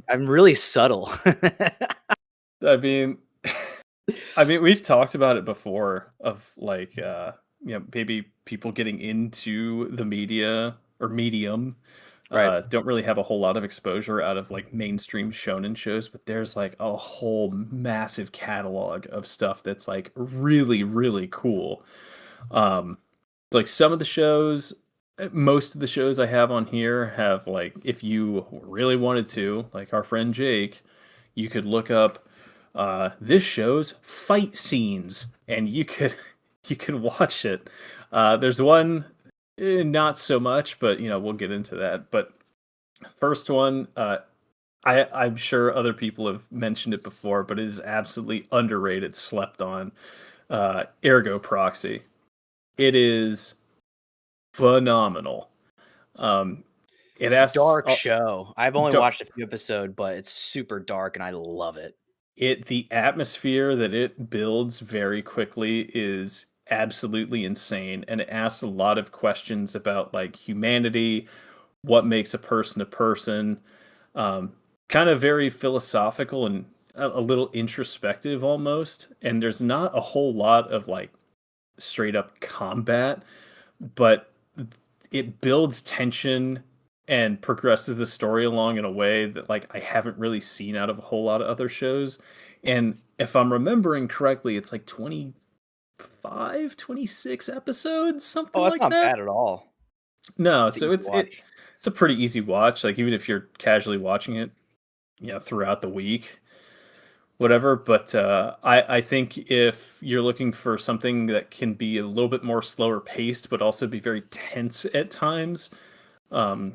I'm really subtle. I mean, we've talked about it before of like, maybe people getting into the media or medium, Right. don't really have a whole lot of exposure out of like mainstream shonen shows, but there's like a whole massive catalog of stuff that's like really, really cool. Um, like some of the shows, most of the shows I have on here have like, if you really wanted to, like our friend Jake, you could look up this show's fight scenes, and you could you could watch it. There's one, not so much, but we'll get into that. But first one, I'm sure other people have mentioned it before, but it is absolutely underrated, slept on. Ergo Proxy. It is phenomenal. It asks Dark show. I've only dark, watched a few episodes, but it's super dark and I love it. the atmosphere that it builds very quickly is absolutely insane, and it asks a lot of questions about like humanity, what makes a person. Kind of very philosophical and a little introspective almost. And there's not a whole lot of like straight up combat, but it builds tension and progresses the story along in a way that like I haven't really seen out of a whole lot of other shows. And if I'm remembering correctly, it's like 25, 26 episodes, something Oh, that's like not that. bad at all. No, It's so easy to watch. it's a pretty easy watch. Like even if you're casually watching it, throughout the week, whatever. But I think if you're looking for something that can be a little bit more slower paced, but also be very tense at times, um,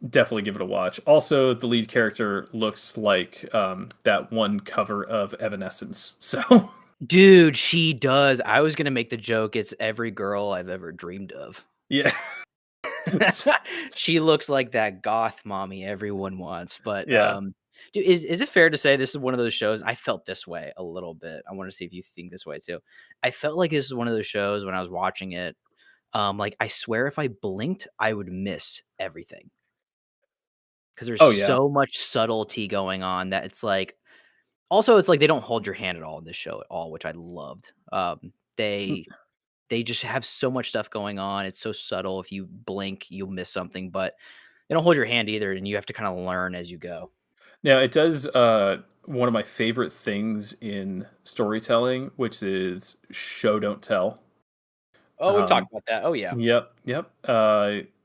definitely give it a watch. Also, the lead character looks like that one cover of Evanescence. So, Dude, she does. I was gonna make the joke. It's every girl I've ever dreamed of. yeah. She looks like that goth mommy everyone wants. But Yeah. dude, is it fair to say this is one of those shows? I felt this way a little bit. I want to see if you think this way too. I felt like this is one of those shows when I was watching it. Like I swear, if I blinked, I would miss everything because there's Oh yeah. so much subtlety going on that it's like. Also, it's like they don't hold your hand at all in this show at all, which I loved. They just have so much stuff going on. It's so subtle. If you blink, you'll miss something, but they don't hold your hand either, and you have to kind of learn as you go. Now it does one of my favorite things in storytelling, which is show don't tell. Oh, we've talked Um, about that. Oh yeah. Yep, yep.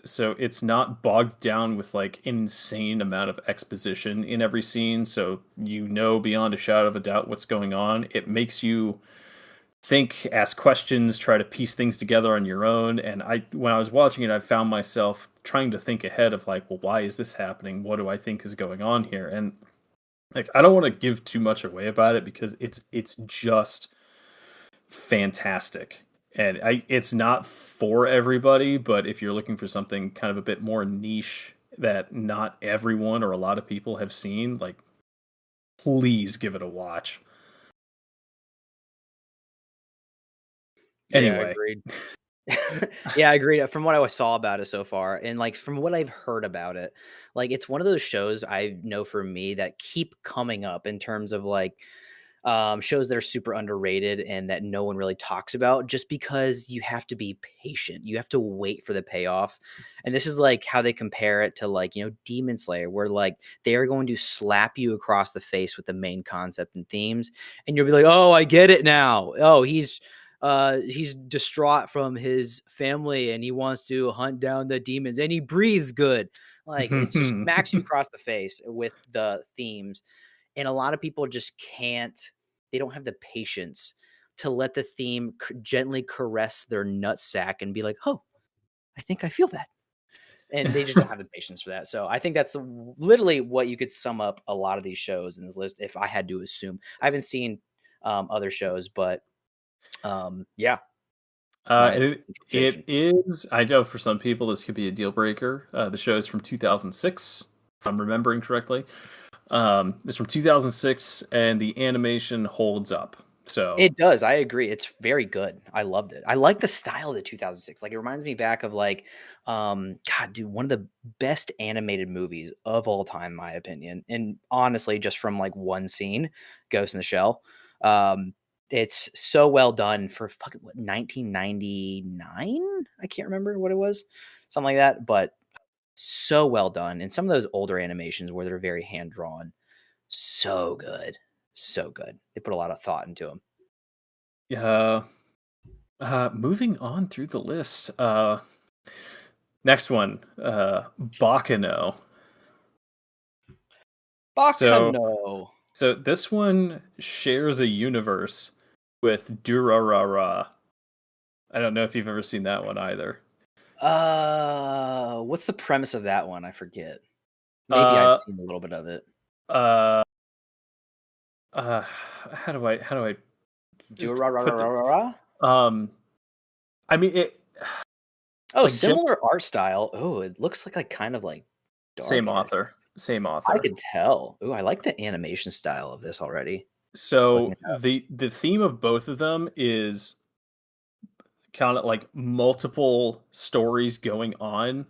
So it's not bogged down with like insane amount of exposition in every scene, so beyond a shadow of a doubt what's going on. It makes you think, ask questions, try to piece things together on your own. And when I was watching it, I found myself trying to think ahead of like, well, why is this happening? What do I think is going on here? And like, I don't want to give too much away about it because it's just fantastic. And it's not for everybody, but if you're looking for something kind of a bit more niche that not everyone or a lot of people have seen, like, please give it a watch. Yeah, Anyway, agreed. Yeah, I agree. From what I saw about it so far, and like from what I've heard about it, like it's one of those shows I know for me that keep coming up in terms of like shows that are super underrated and that no one really talks about just because you have to be patient. You have to wait for the payoff. And this is like how they compare it to like, Demon Slayer, where like they are going to slap you across the face with the main concept and themes. And you'll be like, oh, I get it now. Oh, he's distraught from his family and he wants to hunt down the demons and he breathes good. Like it just smacks you across the face with the themes. And a lot of people just can't, they don't have the patience to let the theme gently caress their nutsack and be like, oh, I think I feel that. And they just don't have the patience for that. So I think that's literally what you could sum up a lot of these shows in this list if I had to assume. I haven't seen other shows, but yeah, it's my it interpretation. is. I know for some people this could be a deal breaker. The show is from 2006, if I'm remembering correctly. It's from 2006, and the animation holds up. So It does, I agree, it's very good, I loved it. I like the style of the 2006, like, it reminds me back of, like, God, dude, one of the best animated movies of all time, in my opinion, and honestly, just from, like, one scene, Ghost in the Shell. Um, it's so well done for fucking what, 1999? I can't remember what it was, something like that, but so well done, and some of those older animations where they're very hand drawn, so good, so good. They put a lot of thought into them. uh, moving on through the list. Next one, Baccano. So Baccano. so this one shares a universe with Durarara. I don't know if you've ever seen that one either. What's the premise of that one? I forget. Maybe I've Uh, seen a little bit of it. uh, uh, how do I put the Durarararara? um? I mean it Oh, like gen- similar art style. Oh, it looks like kind of like same darker. author, same I author. could tell. Ooh, I like the animation style of this already. Looking So it up. the theme of both of them is kind of like multiple stories going on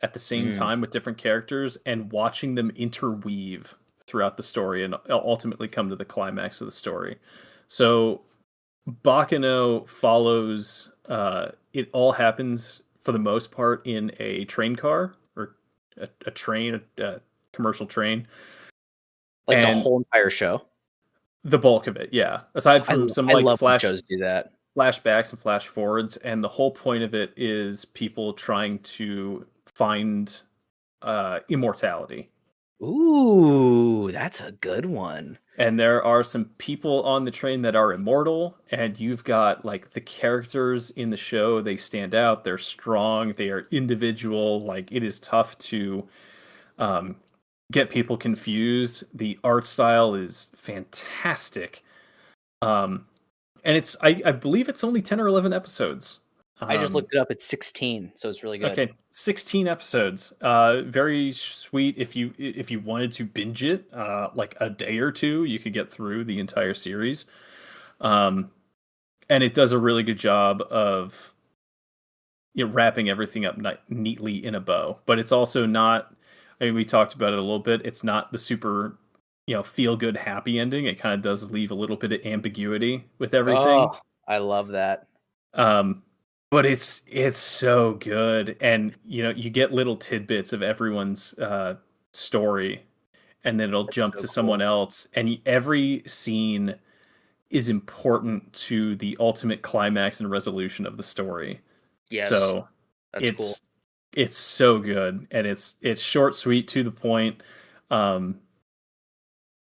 at the same Mm. time with different characters and watching them interweave throughout the story and ultimately come to the climax of the story. So Baccano follows it all happens for the most part in a train car or a train, a commercial train, Like the and whole entire show. the bulk of it, yeah. Aside from some I like love when shows do that. flashbacks and flash forwards, and the whole point of it is people trying to find immortality. Ooh, that's a good one. And there are some people on the train that are immortal, and you've got like the characters in the show, they stand out, they're strong, they are individual. Like it is tough to um, get people confused. The art style is fantastic. Um, and I believe it's only 10 or 11 episodes. I just Um, looked it up. It's 16, so it's really good. Okay, 16 episodes. Very sweet. If you wanted to binge it, like a day or two, you could get through the entire series. Um, and it does a really good job of wrapping everything up neatly in a bow. But it's also not. I mean, we talked about it a little bit. It's not the super, feel good happy ending. It kind of does leave a little bit of ambiguity with Oh, everything. I love that. Um, but it's so good, and you get little tidbits of everyone's story, and then it'll That's jump so to someone cool. else, and every scene is important to the ultimate climax and resolution of the story. Yes, So that's cool. it's it's so good, and it's short, sweet, to the point. Um,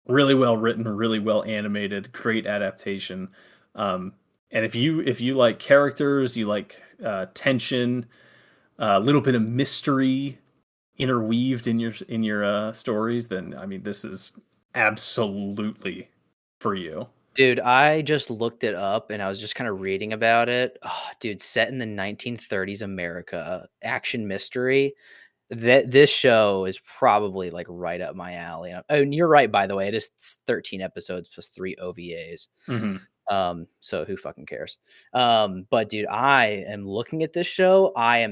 really well written, really well animated, great adaptation. Um, and if you like characters, you like tension, a little bit of mystery interweaved in your stories, then I mean this is absolutely for you. Dude, I just looked it up and I was just kind of reading about it. Oh, dude, set in the 1930s America, action mystery. That this show is probably like right up my alley. Oh, and you're right, by the way. It is 13 episodes plus 3 OVAs. Hmm. So who fucking cares? But dude, I am looking at this show. I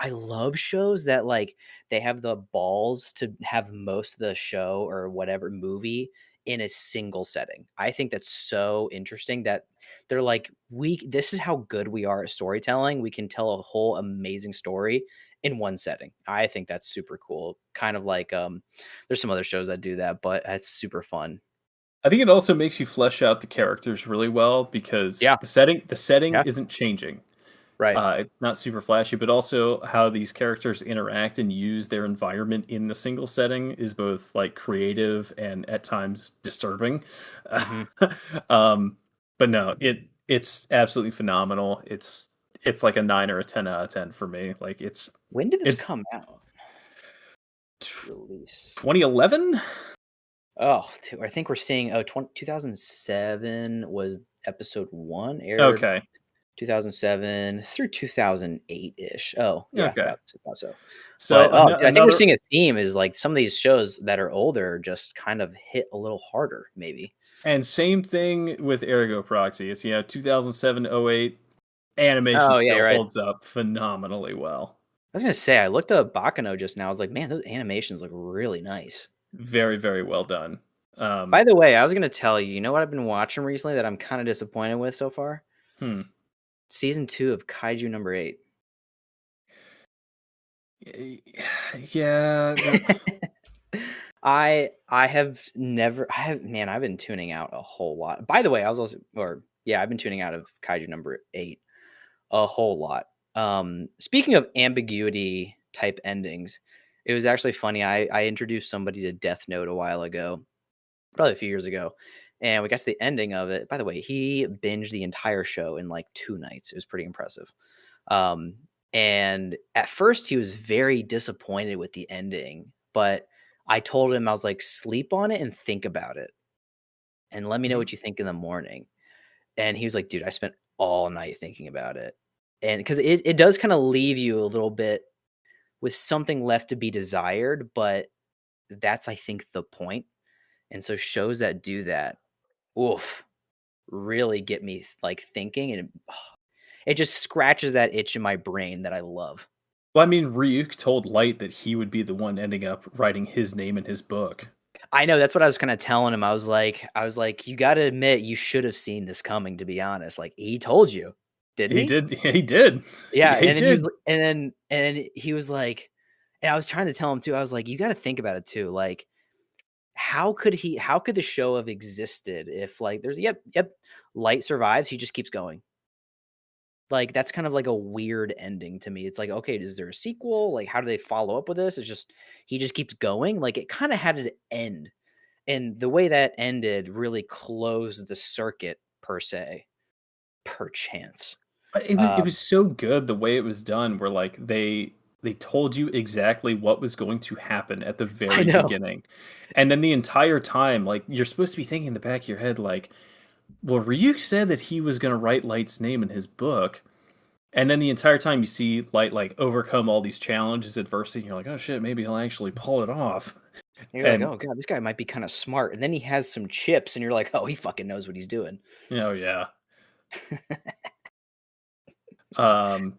love shows that like they have the balls to have most of the show or whatever movie in a single setting. I think that's so interesting that they're like, this is how good we are at storytelling. We can tell a whole amazing story in one setting. I think that's super cool. Kind of like there's some other shows that do that, but that's super fun. I think it also makes you flesh out the characters really well because Yeah, the setting yeah, isn't changing. right. It's not super flashy, but also how these characters interact and use their environment in the single setting is both like creative and at times disturbing. Mhm. um, but no, it's absolutely phenomenal. It's like a 9 or a 10 out of 10 for me. Like When did this it's come out? Release. 2011. Oh, I think we're seeing 2007 was episode 1 aired Okay, 2007 through 2008-ish. Oh, yeah, Okay. about so. So But, oh, dude, I think we're another seeing a theme is, like, some of these shows that are older just kind of hit a little harder, maybe. and same thing with Ergo Proxy. It's 2007, '08. Animation Oh, yeah, still you're right. holds up phenomenally well. I was gonna say, I looked up Baccano just now. I was like, "Man, those animations look really nice." Very, very well done. Um, By the way, I was gonna tell you, you know what I've been watching recently that I'm kinda disappointed with so far? hmm. Season 2 of Kaiju number 8. Yeah, I have never I have man, I've been tuning out a whole lot. By the way, I was also or yeah, I've been tuning out of Kaiju number 8 a whole lot. Speaking of ambiguity type endings, it was actually funny. I introduced somebody to Death Note a while ago, probably a few years ago, and we got to the ending of it. By the way, he binged the entire show in like 2 nights. It was pretty impressive. Um, and at first he was very disappointed with the ending, but I told him, I was like, sleep on it and think about it and let me know Mhm. what you think in the morning. And he was like, dude, I spent all night thinking about it. And because it does kind of leave you a little bit with something left to be desired, but that's, I think, the point. And so shows that do that, oof, really get me like thinking, and it just scratches that itch in my brain that I love. Well, I mean, Ryuk told Light that he would be the one ending up writing his name in his book. I know, that's what I was kinda telling him. I was like, "You gotta admit, you should have seen this coming, to be honest." Like, he told you, didn't He he? did. He did. Yeah, He and then did. he was like, and I was trying to tell him too, I was like, "You gotta think about it too, like, how could the show have existed if, like, there's yep, Light survives, he just keeps going." Like, that's kind of like a weird ending to me. It's like, okay, is there a sequel? Like, how do they follow up with this? It's just he just keeps going. Like, it kinda had to end. And the way that ended really closed the circuit per se, perchance. But it was Um, so good the way it was done, where like they told you exactly what was going to happen at the I very know. beginning, and then the entire time, like you're supposed to be thinking in the back of your head, like, well, Ryuk said that he was going to write Light's name in his book, and then the entire time you see Light like overcome all these challenges, adversity, and you're like, oh shit, maybe he'll actually pull it off. You're like, And "Oh god, this guy might be kinda smart." And then he has some chips and you're like, "Oh, he fucking knows what he's doing." yeah, um,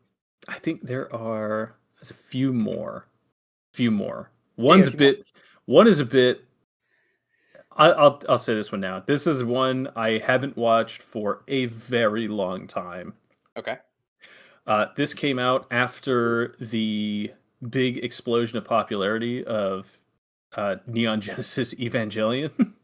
I think there's a few more. Yeah, One's a a few more. bit, one is a bit. I'll say this one now. This is one I haven't watched for a very long time. Okay. This came out after the big explosion of popularity of Neon Genesis Evangelion.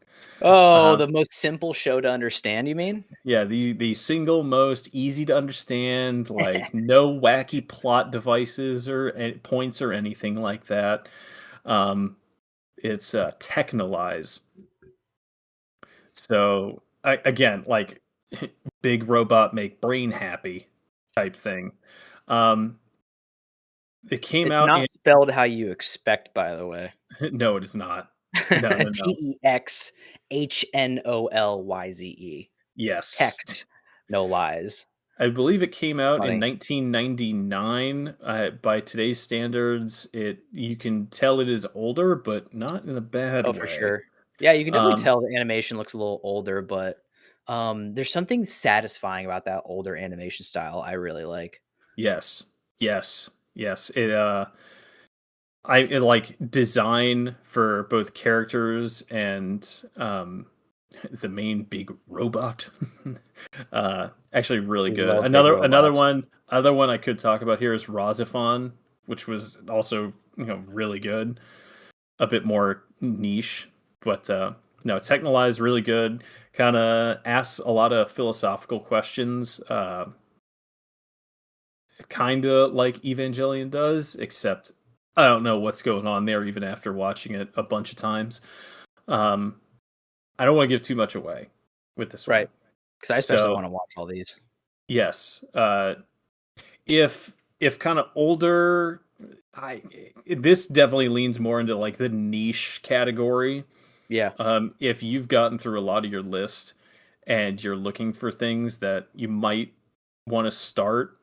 Oh, uh, the most simple show to understand, you mean? yeah, the single most easy to understand, like no wacky plot devices or points or anything like that. Um, it's Technolize. So again, like big robot make brain happy type thing. Um, it came It's out not in spelled how you expect, by the way. no, it is not. No, no, no. Texhnolyze. Yes, Text, no lies. I believe it came out in Funny. 1999. By today's standards, it you can tell it is older, but not in a bad Oh, for way. sure. Yeah, you can definitely Um, tell the animation looks a little older, but, there's something satisfying about that older animation style I really like. yes, yes, yes. It like design for both characters and the main big robot. Actually, really We good. love big robots. Other one I could talk about here is Razafon, which was also really good. A bit more niche, but no, Technolize really good. Kind of asks a lot of philosophical questions. Kind of like Evangelion does, except I don't know what's going on there even after watching it a bunch of times. Um, I don't want to give too much away with this Right. one. Because I especially So wanna watch all these. yes, if kind of older, I this definitely leans more into like the niche category. Yeah. If you've gotten through a lot of your list and you're looking for things that you might want to start,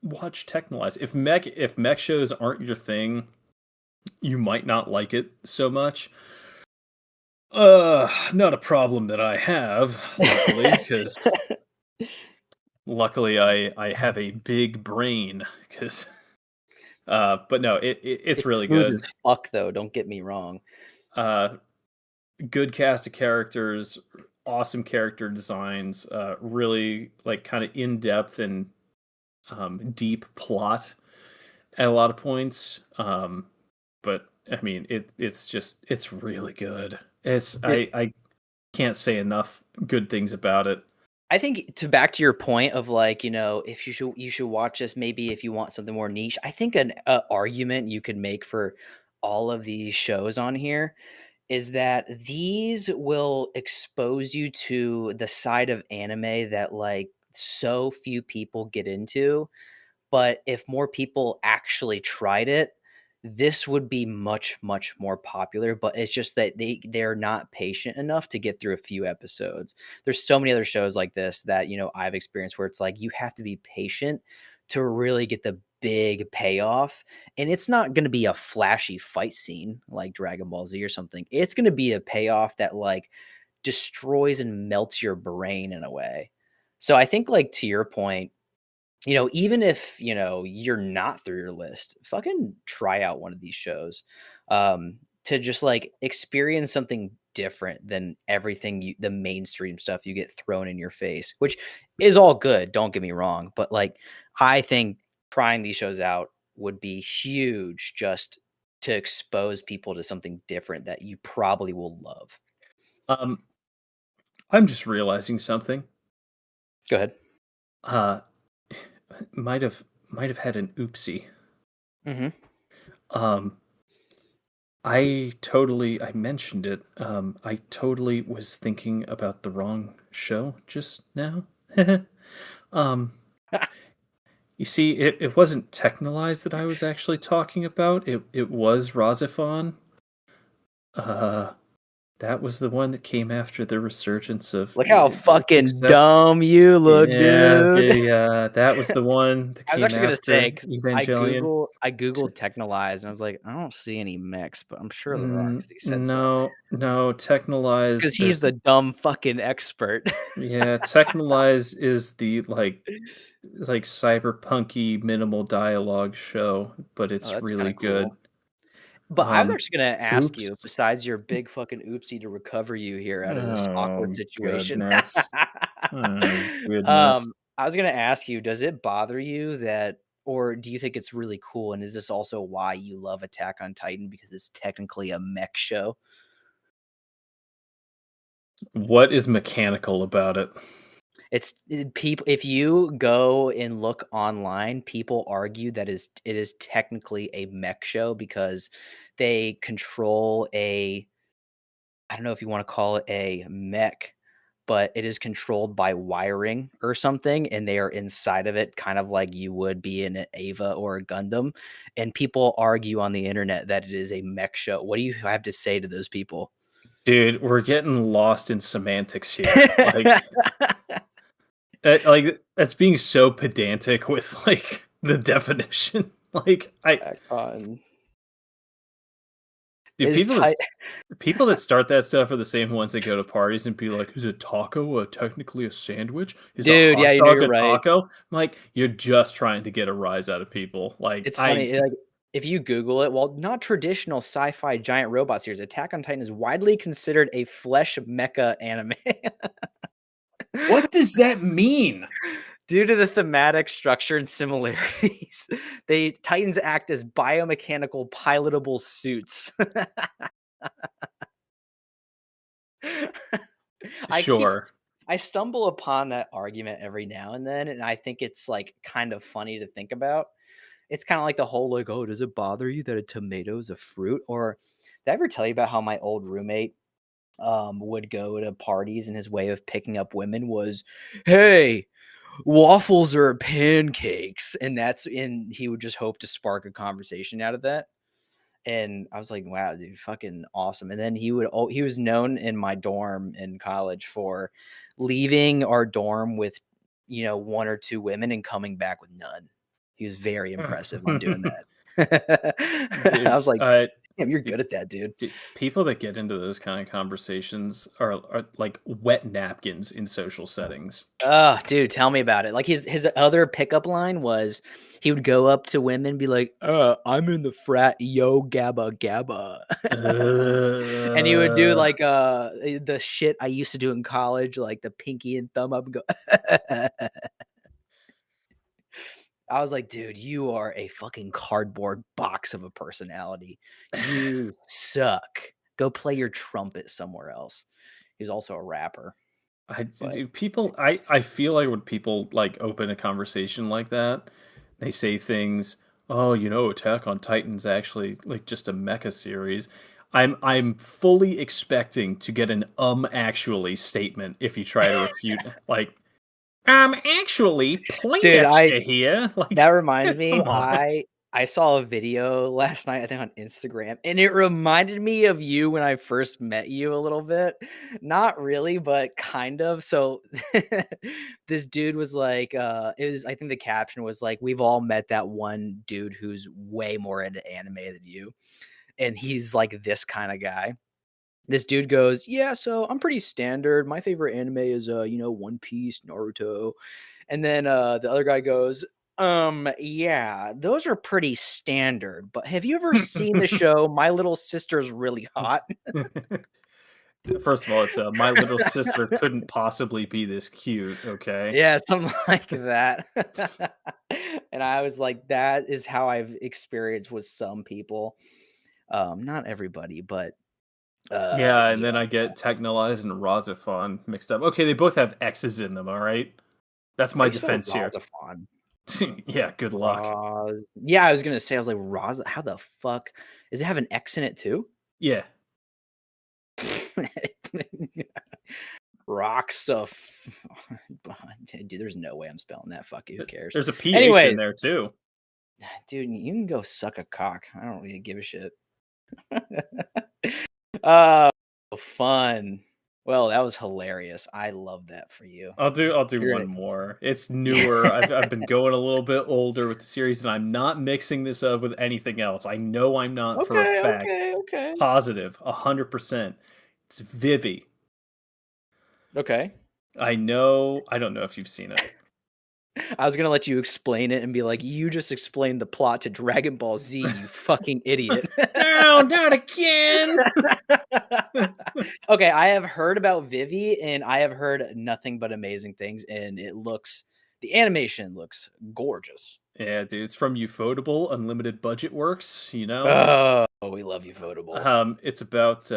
watch Technolize. If mech shows aren't your thing, you might not like it so much. Not a problem that I have, luckily, because luckily I have a big brain. Because but no, it's It's really smooth as good. fuck, though. Don't get me wrong. Uh, good cast of characters, awesome character designs, really like kind of in depth and deep plot at a lot of points. But I mean, it's really good. I can't say enough good things about it. I think to back to your point of like, if you should watch this maybe if you want something more niche. I think an argument you could make for all of these shows on here is that these will expose you to the side of anime that like so few people get into. But if more people actually tried it, this would be much, much more popular. But it's just that they're not patient enough to get through a few episodes. There's so many other shows like this that I've experienced where it's like you have to be patient to really get the big payoff. And it's not going to be a flashy fight scene like Dragon Ball Z or something. It's going to be a payoff that like destroys and melts your brain in a way. So I think like to your point, even if, you're not through your list, fucking try out one of these shows, to just like experience something different than everything the mainstream stuff you get thrown in your face, which is all good. Don't get me wrong. But like, I think trying these shows out would be huge just to expose people to something different that you probably will love. Um, I'm just realizing something. Go ahead. Uh, might have had an oopsie. Hmm. Um, I mentioned it. I totally was thinking about the wrong show just now. um, you see, it wasn't Technolize that I was actually talking about. It was Razifon. Uh, that was the one that came after the resurgence of Look how great fucking success. dumb you look, Yeah, dude. yeah, that was the one that I was came actually gonna say after 'cause Evangelion. I googled Technolize and I was like, I don't see any mechs, but I'm sure there are because he said so. No, no, Because Technolize. he's There's the dumb fucking expert. Yeah, Technolize is the like cyberpunky minimal dialogue show, but Oh, it's that's kind really of good. cool. But I was Um, actually gonna ask oops. you, besides your big fucking oopsie to recover you here out of this awkward Oh situation. goodness. Oh goodness. I was gonna ask you, does it bother you that, or do you think it's really cool? And is this also why you love Attack on Titan because it's technically a mech show? What is mechanical about it? It's people. If you go and look online, people argue that it is technically a mech show because they control a, I don't know if you want to call it a mech, but it is controlled by wiring or something, and they are inside of it, kind of like you would be in an Ava or a Gundam. And people argue on the internet that it is a mech show. What do you have to say to those people? Dude, we're getting lost in semantics here. Like that's being so pedantic with like the definition. Like I Attack on do is people tight. People that start that stuff are the same ones that go to parties and be like, "Is a taco technically a sandwich? Is a Dude, hot yeah, dog you're a right. taco?" I'm like, you're just trying to get a rise out of people. Like, It's funny, like, if you Google it, while not traditional sci-fi giant robot series, Attack on Titan is widely considered a flesh mecha anime. what does that mean? Due to the thematic structure and similarities, they Titans act as biomechanical pilotable suits. I keep Sure. I stumble upon that argument every now and then, and I think it's like kind of funny to think about. It's kind of like the whole like, oh, does it bother you that a tomato is a fruit? Or did I ever tell you about how my old roommate would go to parties and his way of picking up women was, hey, waffles are pancakes, and he would just hope to spark a conversation out of that. And I was like, wow, dude, fucking awesome. And then he was known in my dorm in college for leaving our dorm with one or two women and coming back with none. He was very impressive on doing that. I Dude, was like, "Damn, you're good at that, dude." people that get into those kind of conversations are like wet napkins in social settings. Oh, dude, tell me about it. Like his other pickup line was he would go up to women and be like, I'm in the frat, yo gabba gabba." And he would do like the shit I used to do in college, like the pinky and thumb up and go. I was like, dude, you are a fucking cardboard box of a personality. You suck. Go play your trumpet somewhere else. He was also a rapper, I but do people I feel like when people like open a conversation like that, they say things, "Oh, Attack on Titan's actually like just a mecha series." I'm fully expecting to get an actually statement if you try to refute like actually dude, Poindexter here. that Like reminds me, come on. I saw a video last night, I think on Instagram, and it reminded me of you when I first met you a little bit. Not really, but kind of. So this dude was like, I think the caption was like, we've all met that one dude who's way more into anime than you. And he's like this kind of guy. This dude goes, "Yeah, so I'm pretty standard. My favorite anime is One Piece, Naruto." And then the other guy goes, yeah, those are pretty standard, but have you ever seen the show My Little Sister's Really Hot?" First of all, it's my little sister couldn't possibly be this cute, okay? Yeah, something like that. And I was like, that is how I've experienced with some people. Not everybody, but Yeah, and yeah. then I get Technolize and Razafon mixed up. Okay, they both have X's in them, all right? That's How my do you spell defense here. Razafon? Yeah, good luck. Yeah, I was gonna say, I was like, Raz, how the fuck? Does it have an X in it too? Yeah. Rocks of dude, there's no way I'm spelling that. Fuck you, who cares? There's a PH in Anyways, there too. dude, you can go suck a cock. I don't really give a shit. Oh, fun. Well, that was hilarious. I love that for you. I'll do You're one more. It's newer. I've been going a little bit older with the series, and I'm not mixing this up with anything else. I know I'm not for a okay, fact. okay, okay, Positive, 100%. It's Vivy. okay. I know. I don't know if you've seen it. I was gonna let you explain it and be like, "You just explained the plot to Dragon Ball Z, you fucking idiot." No, not again. Okay, I have heard about Vivy, and I have heard nothing but amazing things, and the animation looks gorgeous. Yeah, dude, it's from Ufotable, Unlimited Budget Works, you know? Oh, we love you, Votable. It's about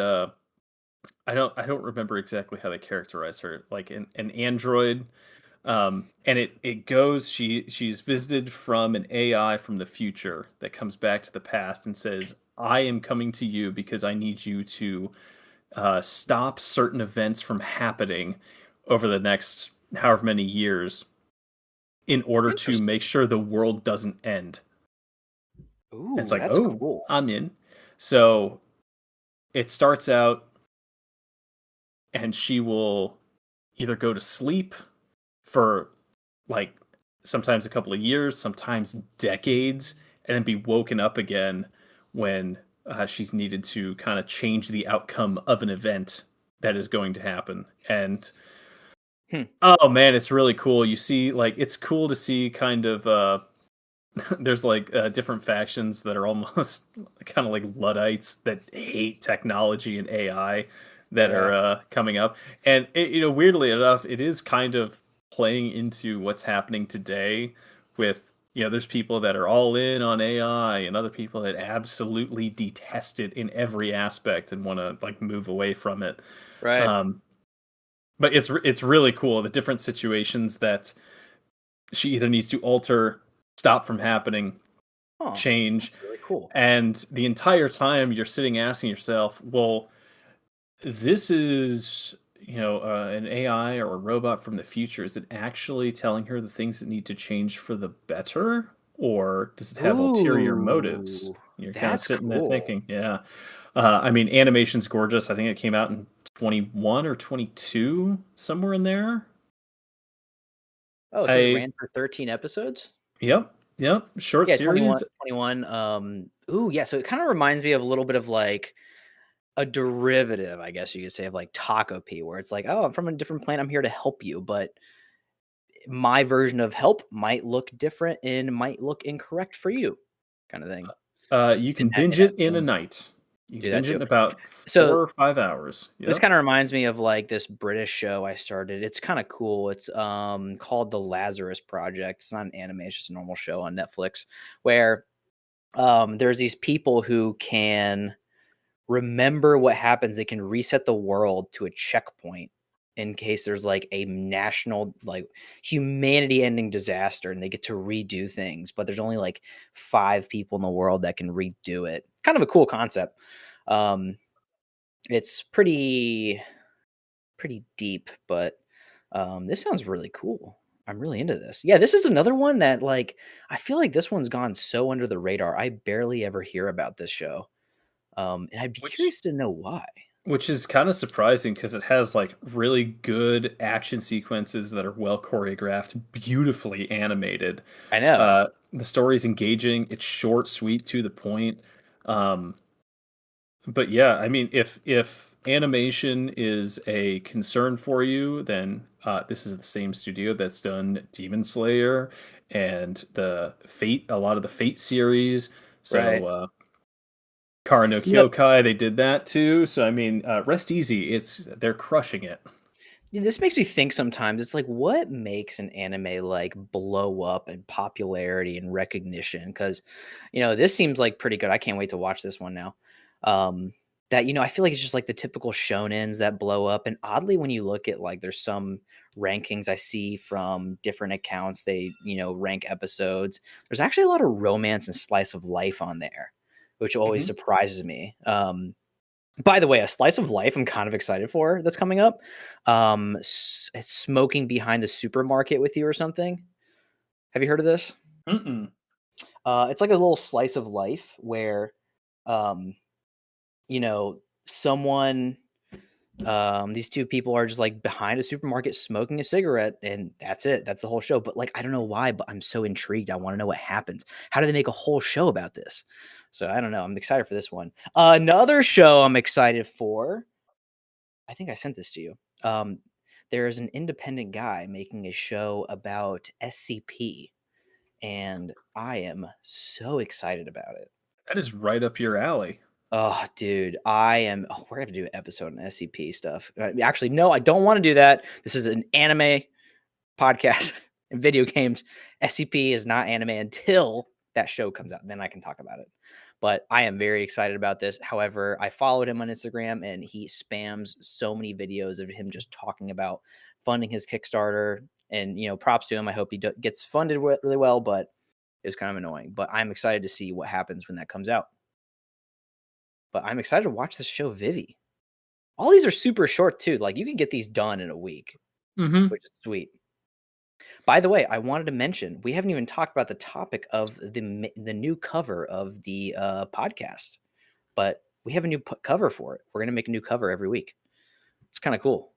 I don't remember exactly how they characterize her, like an android. And it goes she's visited from an AI from the future that comes back to the past and says, "I am coming to you because I need you to stop certain events from happening over the next however many years in order to Interesting. make sure the world doesn't end." And it's Ooh, like, that's "Oh, cool. I'm in." So it starts out, and she will either go to sleep for like sometimes a couple of years, sometimes decades, and then be woken up again when she's needed to kind of change the outcome of an event that is going to happen. And Hmm. oh man, it's really cool. You see, like, it's cool to see kind of there's like different factions that are almost kind of like Luddites that hate technology and AI that are Yeah. coming up. And weirdly enough, it is kind of playing into what's happening today with there's people that are all in on AI and other people that absolutely detest it in every aspect and want to like move away from it. Right. Um, but it's really cool the different situations that she either needs to alter, stop from happening, Huh. change, That's really cool. and the entire time you're sitting asking yourself, well, this is an AI or a robot from the future. Is it actually telling her the things that need to change for the better, or does it have ulterior motives? Ooh, You're kind of that's sitting there cool. thinking, yeah. I mean, animation's gorgeous. I think it came out in 21 or 22, somewhere in there. Oh, it says it I ran for 13 episodes? yep, short Yeah, 21, series. 21. Ooh, yeah, so it kinda reminds me of a little bit of, like, a derivative, I guess you could say, of, like, Taco P, where it's like, "Oh, I'm from a different planet, I'm here to help you," but my version of help might look different and might look incorrect for you, kinda thing, You in can that binge it in a vein. night. You can Do that binge it too. in about So 4 or 5 hours. this Yep. kinda reminds me of, like, this British show I started. It's kinda cool. It's, called The Lazarus Project. It's not an anime, it's just a normal show on Netflix where, there's these people who can remember what happens. They can reset the world to a checkpoint in case there's, like, a national, like, humanity-ending disaster, and they get to redo things, but there's only, like, 5 people in the world that can redo it. Kind of a cool concept. Um, it's pretty deep, but, this sounds really cool. I'm really into this. Yeah, this is another one that, like, I feel like this one's gone so under the radar. I barely ever hear about this show, and I'd be Which curious to know why. which is kinda surprising because it has, like, really good action sequences that are well choreographed, beautifully animated. I know, The story's engaging, it's short, sweet, to the point. Um, but yeah, I mean, if animation is a concern for you, then, this is the same studio that's done Demon Slayer and the Fate a lot of the Fate series. right. So, Kara no You know, Kyokai, they did that too. So I mean, rest easy. They're crushing it. this makes me think sometimes, it's like, what makes an anime, like, blow up in popularity and recognition? Because this seems, like, pretty good. I can't wait to watch this one now. Um, that, I feel like it's just, like, the typical shonens that blow up, and oddly, when you look at, like, there's some rankings I see from different accounts, they, rank episodes. There's actually a lot of romance and slice of life on there, which always Hmm. surprises me. By the way, a slice of life I'm kind of excited for that's coming up. It's Smoking Behind the Supermarket with You or something. Have you heard of this? Mm-mm. It's like a little slice of life where, um, someone, these two people are just like behind a supermarket smoking a cigarette, and that's it. That's the whole show. But like, I don't know why, but I'm so intrigued. I want to know what happens. How do they make a whole show about this? So I don't know. I'm excited for this one. Another show I'm excited for. I think I sent this to you. Um, there is an independent guy making a show about SCP, and I am so excited about it. That is right up your alley. Oh, dude, I am. Oh, we're gonna do an episode on SCP stuff. Actually, no, I don't want to do that. This is an anime podcast and video games. SCP is not anime until that show comes out. Then I can talk about it. But I am very excited about this. However, I followed him on Instagram and he spams so many videos of him just talking about funding his Kickstarter. And, props to him. I hope he gets funded really well, but it was kind of annoying. But I'm excited to see what happens when that comes out. But I'm excited to watch this show, Vivy. All these are super short, too. Like, you can get these done in a week, Hmm. which is sweet. By the way, I wanted to mention we haven't even talked about the topic of the new cover of the podcast, but we have a new cover for it. We're gonna make a new cover every week. It's kind of cool.